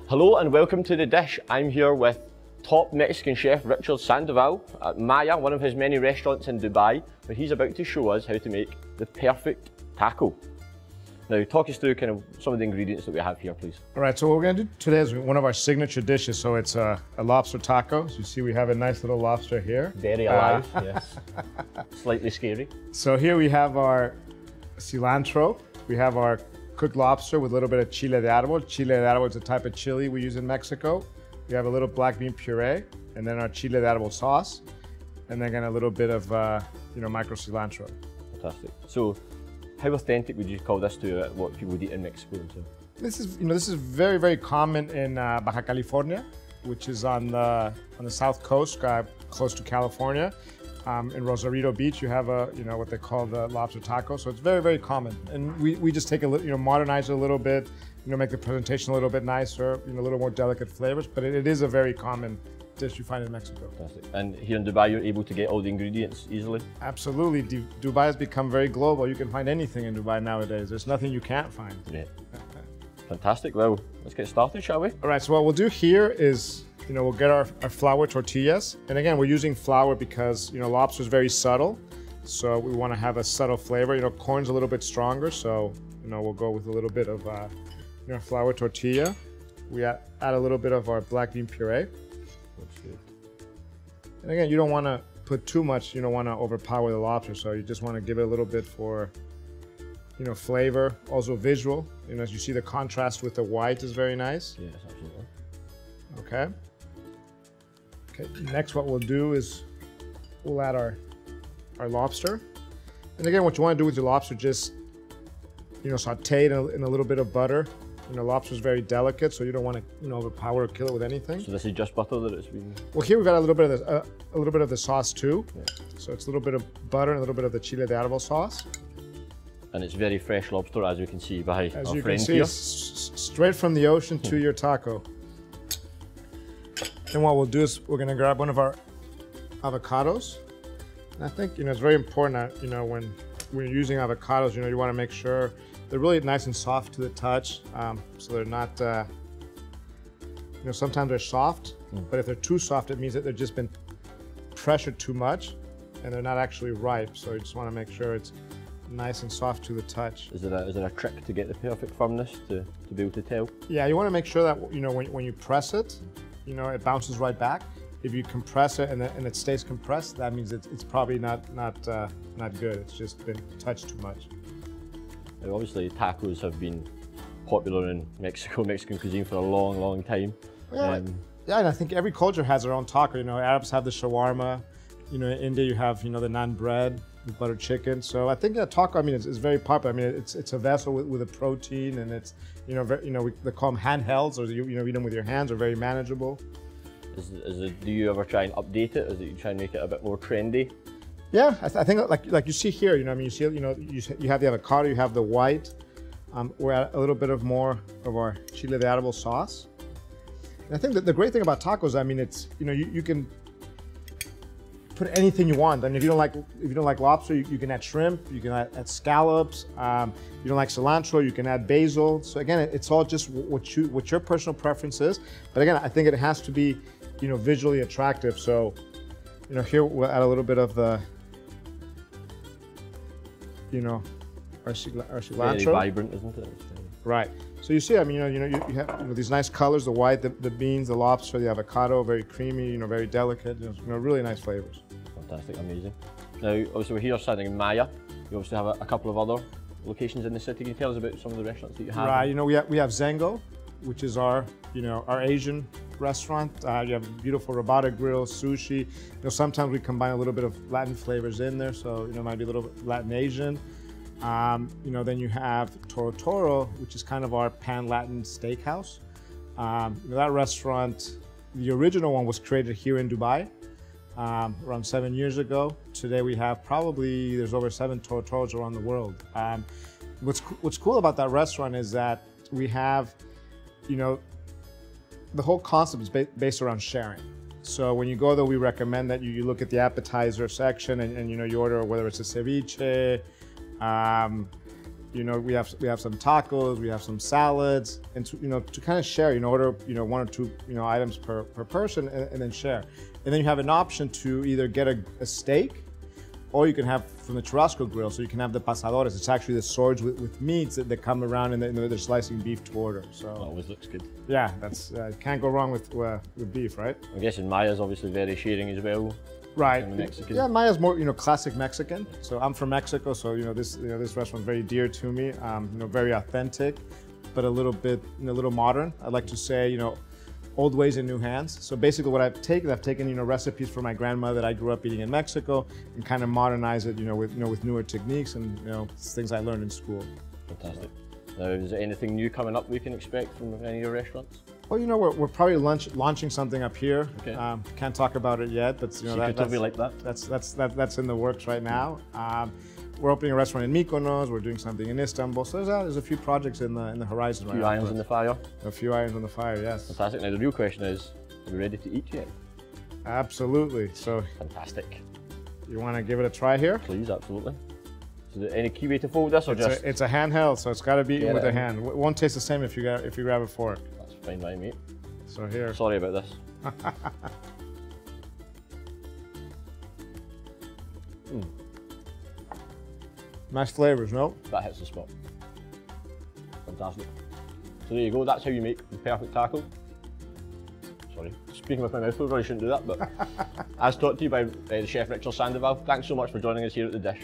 Hello and welcome to The Dish. I'm here with top Mexican chef Richard Sandoval at Maya, one of his many restaurants in Dubai, where he's about to show us how to make the perfect taco. Now, talk us through kind of some of the ingredients that we have here, please. All right, so what we're gonna do today is one of our signature dishes. So it's a lobster taco. So you see we have a nice little lobster here. Very alive, yes. Slightly scary. So here we have our cilantro. We have our cooked lobster with a little bit of chile de árbol. Chile de árbol is a type of chili we use in Mexico. We have a little black bean puree, and then our chile de árbol sauce, and then again a little bit of micro cilantro. Fantastic. So, how authentic would you call this to what people would eat in Mexico? This is very, very common in Baja California, which is on the south coast, close to California. In Rosarito Beach, you have what they call the lobster taco. So it's very, very common, and we just take a little, modernize it a little bit, make the presentation a little bit nicer, a little more delicate flavors. But it is a very common dish you find in Mexico. Fantastic. And here in Dubai, you're able to get all the ingredients easily? Absolutely. Dubai has become very global. You can find anything in Dubai nowadays. There's nothing you can't find. Yeah. Fantastic. Well, let's get started, shall we? All right. So what we'll do here is, we'll get our flour tortillas. And again, we're using flour because, lobster is very subtle. So we want to have a subtle flavor. Corn's a little bit stronger. So, we'll go with a little bit of, flour tortilla. We add a little bit of our black bean puree. And again, you don't want to put too much, you don't want to overpower the lobster, so you just want to give it a little bit for, flavor, also visual. As you see, the contrast with the white is very nice. Yes, absolutely. Okay. Next, what we'll do is we'll add our lobster. And again, what you want to do with your lobster, just, saute it in a little bit of butter. Lobster is very delicate, so you don't want to, overpower or kill it with anything. So this is just butter that it's been. Well, here we've got a little bit of the sauce too. Yeah. So it's a little bit of butter and a little bit of the chile de árbol sauce. And it's very fresh lobster, as you can see by our friend here. As you can see, straight from the ocean to your taco. And what we'll do is we're going to grab one of our avocados. And I think it's very important that when you're using avocados, you want to make sure they're really nice and soft to the touch, so they're not, sometimes they're soft, but if they're too soft, it means that they've just been pressured too much and they're not actually ripe. So you just want to make sure it's nice and soft to the touch. Is there a trick to get the perfect firmness to be able to tell? Yeah, you want to make sure that, when you press it, it bounces right back. If you compress it and it stays compressed, that means it's probably not good. It's just been touched too much. Now, obviously, tacos have been popular in Mexican cuisine for a long, long time. Yeah, and I think every culture has their own taco. Arabs have the shawarma. In India, you have the naan bread with butter chicken. So I think that taco, is very popular. It's a vessel with a protein, and it's they call them handhelds, or eat them with your hands, are very manageable. Do you ever try and update it? Is it you try and make it a bit more trendy? Yeah, I think like you see here, you see, you have the avocado, you have the white. We're at a little bit of more of our chile de árbol sauce. And I think that the great thing about tacos, it's you can put anything you want. if you don't like lobster, you can add shrimp, you can add scallops. If you don't like cilantro, you can add basil. So again, it's all just what your personal preference is. But again, I think it has to be visually attractive. So here we'll add a little bit of the our cilantro. Very vibrant, isn't it? Right. So you see, you have these nice colors: the white, the beans, the lobster, the avocado, very creamy, very delicate. Really nice flavors. Fantastic, amazing. Now, obviously, we're here standing in Maya. You obviously have a couple of other locations in the city. Can you tell us about some of the restaurants that you have? Right. We have Zengo, which is our our Asian restaurant. You have beautiful rabata grill, sushi. Sometimes we combine a little bit of Latin flavors in there, so it might be a little bit Latin Asian. Then you have Toro Toro, which is kind of our pan-Latin steakhouse. That restaurant, the original one was created here in Dubai around 7 years ago. Today we have there's over 7 Toro Toros around the world. What's cool about that restaurant is that we have, the whole concept is based around sharing. So when you go there, we recommend that you look at the appetizer section and you order whether it's a ceviche, You know, we have some tacos, we have some salads, and to kind of share. You know, order 1 or 2 items per person, and then share. And then you have an option to either get a steak, or you can have from the Churrasco grill. So you can have the pasadores. It's actually the swords with meats that come around, and they're slicing beef to order. So that always looks good. Yeah, that's can't go wrong with beef, right? I'm guessing Maya's obviously very sharing as well. Right. Mexican. Yeah, Maya's more classic Mexican. So I'm from Mexico, so this restaurant's very dear to me. Very authentic, but a little bit a little modern. I like to say old ways in new hands. So basically, what I've taken recipes from my grandmother that I grew up eating in Mexico, and kind of modernize it with newer techniques and things I learned in school. Fantastic. Now, is there anything new coming up we can expect from any of your restaurants? Well, we're probably launching something up here. Okay. Can't talk about it yet, but that's in the works right now. We're opening a restaurant in Mykonos. We're doing something in Istanbul. So there's a few projects in the horizon right now. A few irons in the fire. A few irons on the fire, yes. Fantastic. Now the real question is, are we ready to eat yet? Absolutely. So fantastic. You want to give it a try here? Please, absolutely. So is there any key way to fold this, or it's a handheld, so it's got to be eaten with a hand. It won't taste the same if you grab a fork. That's fine by me. So here. Sorry about this. Nice flavors, no? That hits the spot. Fantastic. So there you go, that's how you make the perfect taco. Sorry, speaking with my mouth, I probably shouldn't do that, but as taught to you by the chef Richard Sandoval, thanks so much for joining us here at The Dish.